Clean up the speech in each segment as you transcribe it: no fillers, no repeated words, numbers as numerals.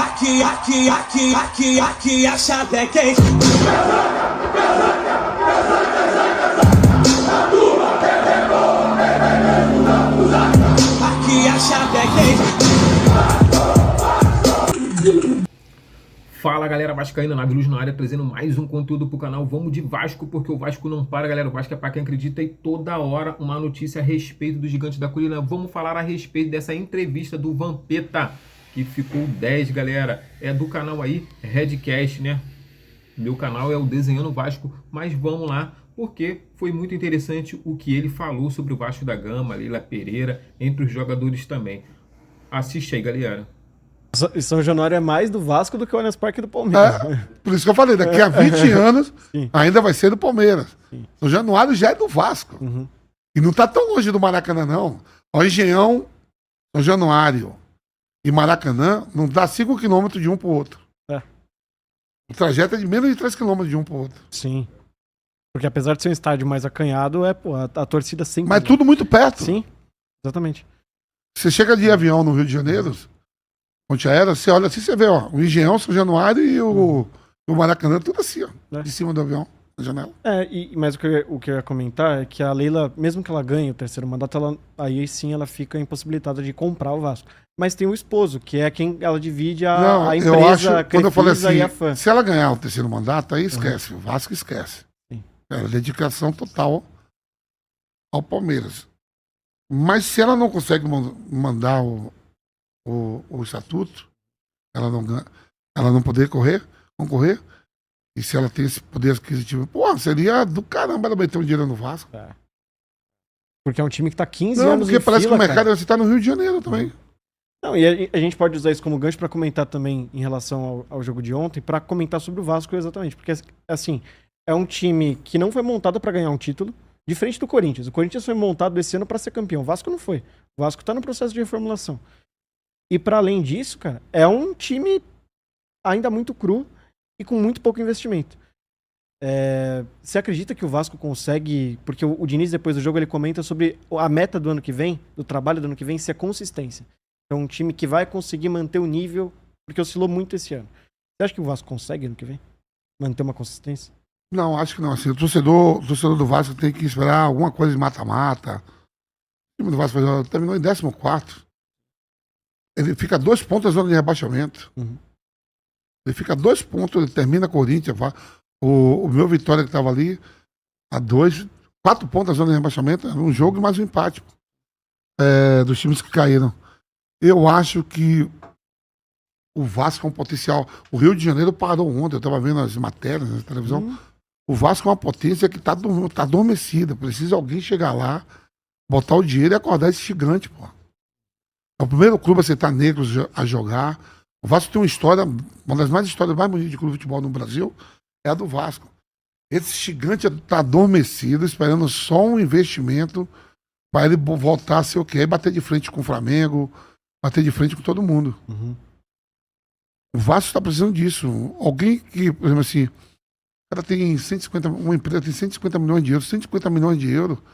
Aqui a chave é quente. Aqui a chave é quente. Fala galera vascaína, Naviluz na área, trazendo mais um conteúdo pro canal. Vamos de Vasco, porque o Vasco não para, galera. O Vasco é pra quem acredita, e toda hora uma notícia a respeito do Gigante da Colina. Vamos falar a respeito dessa entrevista do Vampeta, que ficou 10, galera. É do canal aí, Redcast, né? Meu canal é o Desenhando Vasco, mas vamos lá, porque foi muito interessante o que ele falou sobre o Vasco da Gama, Leila Pereira, entre os jogadores também. Assiste aí, galera. São Januário é mais do Vasco do que o Allianz Parque do Palmeiras. Por isso que eu falei, daqui a 20 anos Sim. ainda vai ser do Palmeiras. Sim. São Januário já é do Vasco. Uhum. E não tá tão longe do Maracanã, não. Ó, Engenhão, São Januário e Maracanã não dá 5 quilômetros de um pro outro. É. O trajeto é de menos de 3 quilômetros de um pro outro. Sim. Porque apesar de ser um estádio mais acanhado, a torcida sempre... Mas tudo muito perto. Sim, exatamente. Você chega de avião no Rio de Janeiro, ponte aérea, você olha assim, você vê, ó, o Engenhão, São Januário e o Maracanã, tudo assim, ó, É. de cima do avião, na janela. Mas o que eu ia comentar é que a Leila, mesmo que ela ganhe o terceiro mandato, aí sim ela fica impossibilitada de comprar o Vasco. Mas tem o esposo, que é quem ela divide a empresa, eu acho, a quando eu falei Crefisa e a assim, fã. se ela ganhar o terceiro mandato, aí esquece, o Vasco esquece. Sim. É dedicação total ao Palmeiras. Mas se ela não consegue mandar o estatuto, ela não poder concorrer, e se ela tem esse poder aquisitivo, pô, seria do caramba ela meter um dinheiro no Vasco. Porque é um time que tá 15 Não, anos porque em parece fila, que o mercado cara. você tá no Rio de Janeiro também. Não, e a gente pode usar isso como gancho pra comentar também em relação ao jogo de ontem, pra comentar sobre o Vasco exatamente, porque assim, é um time que não foi montado pra ganhar um título, diferente do Corinthians. O Corinthians foi montado esse ano pra ser campeão, o Vasco não foi. O Vasco tá no processo de reformulação. E para além disso, cara, é um time ainda muito cru e com muito pouco investimento. Você acredita que o Vasco consegue... Porque o Diniz, depois do jogo, ele comenta sobre a meta do ano que vem, do trabalho do ano que vem, ser consistência. É um time que vai conseguir manter o nível, porque oscilou muito esse ano. Você acha que o Vasco consegue ano que vem manter uma consistência? Não, acho que não. Assim, o torcedor do Vasco tem que esperar alguma coisa de mata-mata. O time do Vasco terminou em 14º. Ele fica 2 pontos da zona de rebaixamento. Uhum. Ele fica 2 pontos, ele termina a Corinthians. O meu Vitória que estava ali, a 4 pontos da zona de rebaixamento, um jogo e mais um empate dos times que caíram. Eu acho que o Vasco é um potencial. O Rio de Janeiro parou ontem, eu estava vendo as matérias na televisão. Uhum. O Vasco é uma potência que está adormecida. Precisa alguém chegar lá, botar o dinheiro e acordar esse gigante, pô. É o primeiro clube a aceitar negros a jogar. O Vasco tem uma história, uma das histórias mais bonitas de clube de futebol no Brasil, é a do Vasco. Esse gigante está adormecido, esperando só um investimento para ele voltar a ser o quê? Bater de frente com o Flamengo, bater de frente com todo mundo. Uhum. O Vasco está precisando disso. Alguém que, por exemplo assim, o cara tem uma empresa tem 150 milhões de euros, 150 milhões de euros, os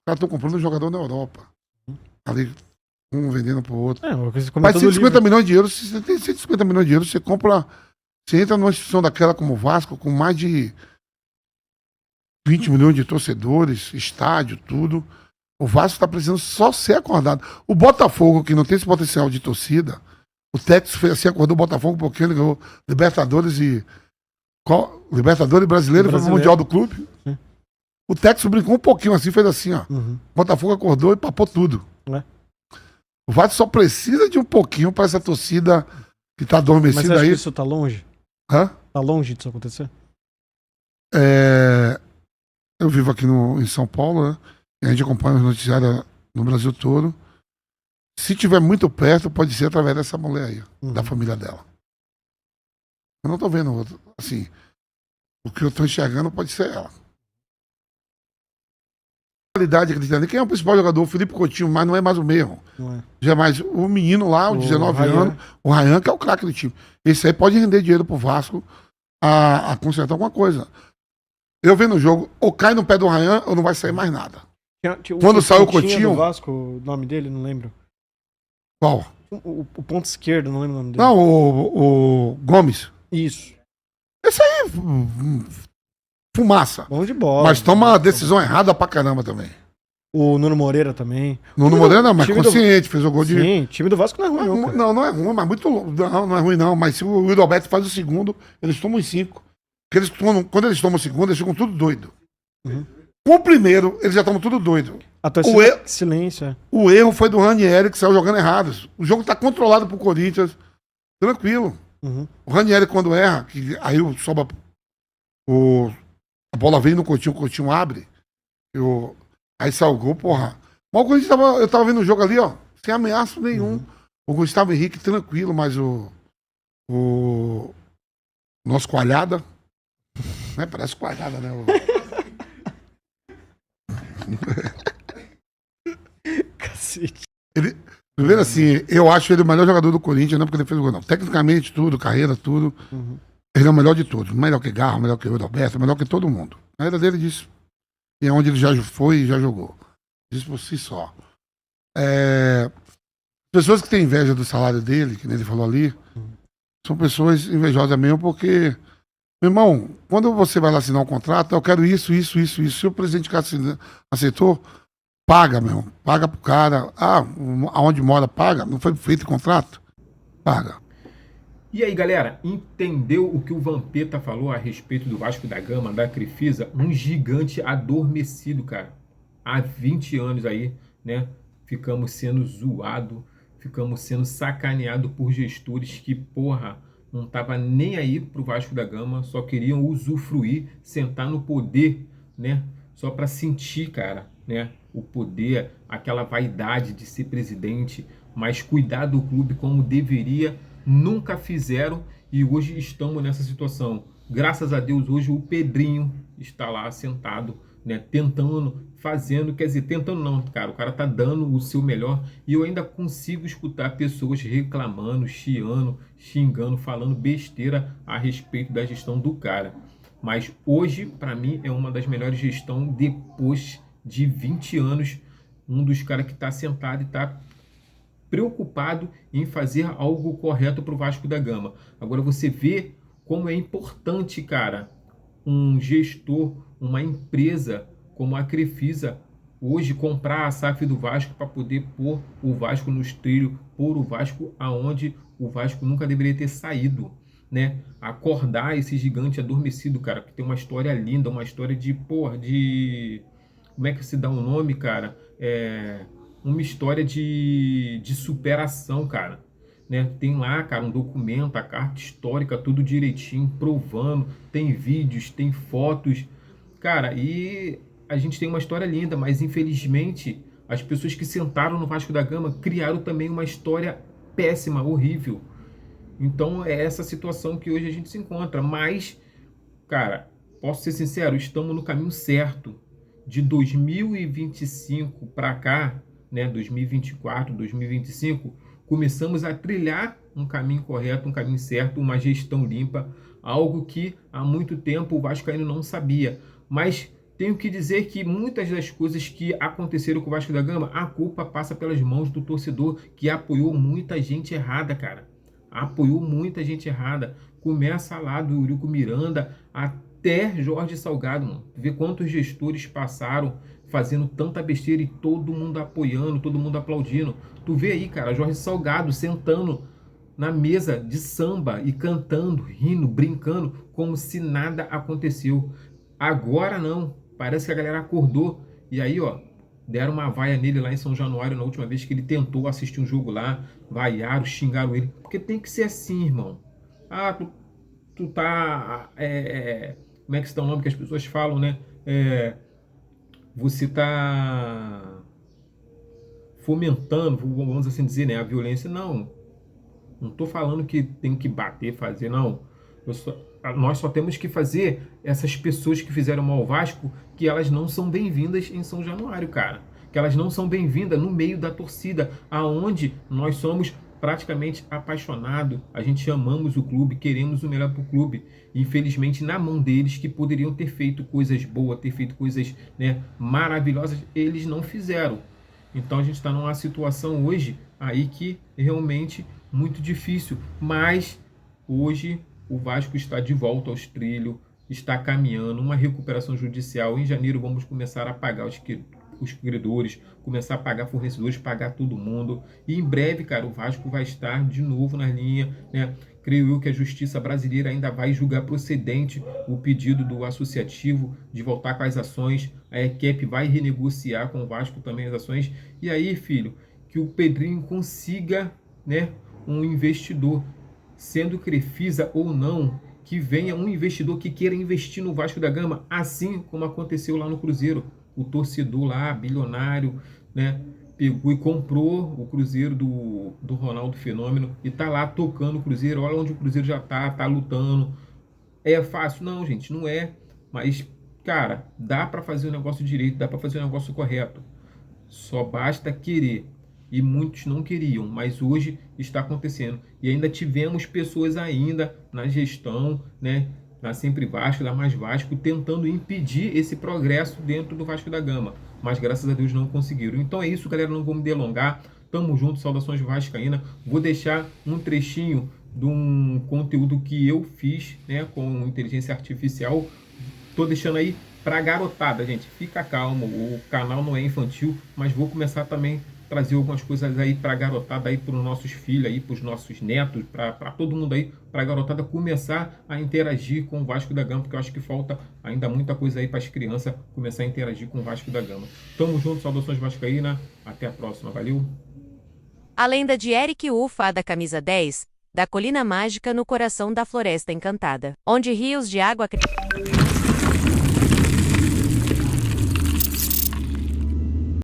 caras estão comprando um jogador na Europa. Ali, um vendendo pro outro. Mas 150 milhões de euros, se você tem 150 milhões de euros, você compra. Você entra numa instituição daquela como o Vasco, com mais de 20 milhões de torcedores, estádio, tudo. O Vasco está precisando só ser acordado. O Botafogo, que não tem esse potencial de torcida, o Texas fez assim, acordou o Botafogo porque ele ganhou Libertadores e Brasileiro, foi pro Mundial do Clube. Sim. O Texas brincou um pouquinho assim, fez assim, ó. Uhum. O Botafogo acordou e papou tudo. É. O Vasco só precisa de um pouquinho para essa torcida que tá Mas você adormecida acha aí. que isso tá longe? Hã? Tá longe disso acontecer? Eu vivo aqui em São Paulo, né? E a gente acompanha os noticiários no Brasil todo. Se tiver muito perto, pode ser através dessa mulher aí, Uhum. da família dela. Eu não tô vendo outro. Assim, o que eu tô enxergando pode ser ela. Qualidade, acreditando. Quem é o principal jogador? O Felipe Coutinho, mas não é mais o mesmo. Não é. Já é mais o menino lá, o 19 Ryan. anos, o Ryan, que é o craque do time. Esse aí pode render dinheiro pro Vasco a consertar alguma coisa. Eu vendo o jogo, ou cai no pé do Ryan, ou não vai sair mais nada. Quando saiu o Coutinho- do Vasco, o nome dele, não lembro. Qual? o ponto esquerdo, não lembro o nome dele. Não, o Gomes. Isso. Esse aí, fumaça. Bom de bola. Mas toma uma decisão errada pra caramba também. O Nuno Moreira também. Nuno Moreira não, mas time consciente, fez o gol de... Sim, time do Vasco não é ruim, não, cara. Não, não é ruim, mas muito longo. Não é ruim, não. Mas se o Wildo Alberto faz o segundo, eles tomam os 5. Quando eles tomam o segundo, eles ficam tudo doido. Uhum. Com o primeiro, eles já estão tudo doido. A torcida, O erro- silêncio. É. O erro foi do Ranieri, que saiu jogando errado. O jogo tá controlado pro Corinthians. Tranquilo. Uhum. O Ranieri, quando erra, que aí sobra a bola vem no Coutinho, o Coutinho abre. Aí sai o gol, porra. Mas o Corinthians eu tava vendo o jogo ali, ó, sem ameaça nenhum. O Gustavo Henrique tranquilo, mas o nosso Coalhada, né? Parece Coalhada, né? Cacete. Primeiro assim, eu acho ele o melhor jogador do Corinthians, não porque ele fez o gol, não. Tecnicamente, tudo, carreira, tudo. Uhum. Ele é o melhor de todos. Melhor que Garro, melhor que o Alberto, melhor que todo mundo. A carreira dele disso. E é onde ele já foi e já jogou. Isso por si só. Pessoas que têm inveja do salário dele, que nem ele falou ali, são pessoas invejosas mesmo, porque, meu irmão, quando você vai lá assinar um contrato, eu quero isso, isso, isso, isso. Se o presidente aceitou, paga, meu irmão. Paga pro cara. Aonde mora, paga. Não foi feito contrato? Paga. E aí, galera, entendeu o que o Vampeta falou a respeito do Vasco da Gama, da Crefisa? Um gigante adormecido, cara. Há 20 anos aí, né? Ficamos sendo zoado, ficamos sendo sacaneado por gestores que, porra, não tava nem aí pro Vasco da Gama, só queriam usufruir, sentar no poder, né? Só para sentir, cara, né? O poder, aquela vaidade de ser presidente, mas cuidar do clube como deveria. Nunca fizeram e hoje estamos nessa situação. Graças a Deus, hoje o Pedrinho está lá sentado, né, tentando, fazendo, quer dizer, tentando não, cara, o cara tá dando o seu melhor e eu ainda consigo escutar pessoas reclamando, chiando, xingando, falando besteira a respeito da gestão do cara. Mas hoje, para mim, é uma das melhores gestões depois de 20 anos, um dos caras que tá sentado e tá preocupado em fazer algo correto para o Vasco da Gama. Agora você vê como é importante, cara, um gestor, uma empresa como a Crefisa, hoje comprar a SAF do Vasco para poder pôr o Vasco nos trilhos, pôr o Vasco aonde o Vasco nunca deveria ter saído, né? Acordar esse gigante adormecido, cara, que tem uma história linda, uma história de, porra, de... Como é que se dá um nome, cara? Uma história de superação, cara, né? Tem lá, cara, um documento, a carta histórica, tudo direitinho, provando, tem vídeos, tem fotos, cara, e a gente tem uma história linda, mas infelizmente as pessoas que sentaram no Vasco da Gama criaram também uma história péssima, horrível. Então é essa situação que hoje a gente se encontra, mas, cara, posso ser sincero, estamos no caminho certo. De 2025 para cá, né, 2024, 2025, começamos a trilhar um caminho correto, um caminho certo, uma gestão limpa, algo que há muito tempo o vascaíno não sabia. Mas tenho que dizer que muitas das coisas que aconteceram com o Vasco da Gama, a culpa passa pelas mãos do torcedor, que apoiou muita gente errada, cara. Apoiou muita gente errada. Começa lá do Eurico Miranda até Jorge Salgado, mano. Vê quantos gestores passaram fazendo tanta besteira e todo mundo apoiando, todo mundo aplaudindo. Tu vê aí, cara, Jorge Salgado sentando na mesa de samba e cantando, rindo, brincando, como se nada aconteceu. Agora não, parece que a galera acordou e aí, ó, deram uma vaia nele lá em São Januário na última vez que ele tentou assistir um jogo lá, vaiaram, xingaram ele, porque tem que ser assim, irmão. Ah, tu tá, como é que está o nome que as pessoas falam, né? Você tá fomentando, vamos assim dizer, né, a violência. Não tô falando que tem que bater, fazer, não. Nós só temos que fazer essas pessoas que fizeram mal ao Vasco, que elas não são bem-vindas em São Januário, cara. Que elas não são bem-vindas no meio da torcida, aonde nós somos praticamente apaixonados. A gente amamos o clube, queremos o melhor para o clube. Infelizmente, na mão deles, que poderiam ter feito coisas boas, ter feito coisas, né, maravilhosas, eles não fizeram. Então a gente está numa situação hoje aí que realmente muito difícil. Mas hoje o Vasco está de volta aos trilhos, está caminhando, uma recuperação judicial. Em janeiro vamos começar a pagar os credores, começar a pagar fornecedores, pagar todo mundo. E em breve, cara, o Vasco vai estar de novo na linha, né? Creio eu que a justiça brasileira ainda vai julgar procedente o pedido do associativo de voltar com as ações. A EQEP vai renegociar com o Vasco também as ações. E aí, filho, que o Pedrinho consiga, né, um investidor, sendo Crefisa ou não, que venha um investidor que queira investir no Vasco da Gama, assim como aconteceu lá no Cruzeiro. O torcedor lá, bilionário, né, pegou e comprou o Cruzeiro do Ronaldo Fenômeno e tá lá tocando o Cruzeiro. Olha onde o Cruzeiro já tá lutando. É fácil? Não, gente, não é. Mas, cara, dá para fazer o negócio direito, dá para fazer o negócio correto. Só basta querer. E muitos não queriam, mas hoje está acontecendo. E ainda tivemos pessoas ainda na gestão, né, na Sempre Vasco, da Mais Vasco, tentando impedir esse progresso dentro do Vasco da Gama. Mas graças a Deus não conseguiram. Então é isso, galera, não vou me delongar. Tamo junto, saudações vascaína. Vou deixar um trechinho de um conteúdo que eu fiz, né, com inteligência artificial. Tô deixando aí pra garotada, gente. Fica calmo, o canal não é infantil, mas vou começar também trazer algumas coisas aí pra garotada aí, pros nossos filhos aí, pros nossos netos, pra todo mundo aí, pra garotada começar a interagir com o Vasco da Gama, porque eu acho que falta ainda muita coisa aí para as crianças começar a interagir com o Vasco da Gama. Tamo junto, saudações vascaína, até a próxima, valeu! A lenda de Eric Ufa, da camisa 10, da Colina Mágica no coração da Floresta Encantada, onde rios de água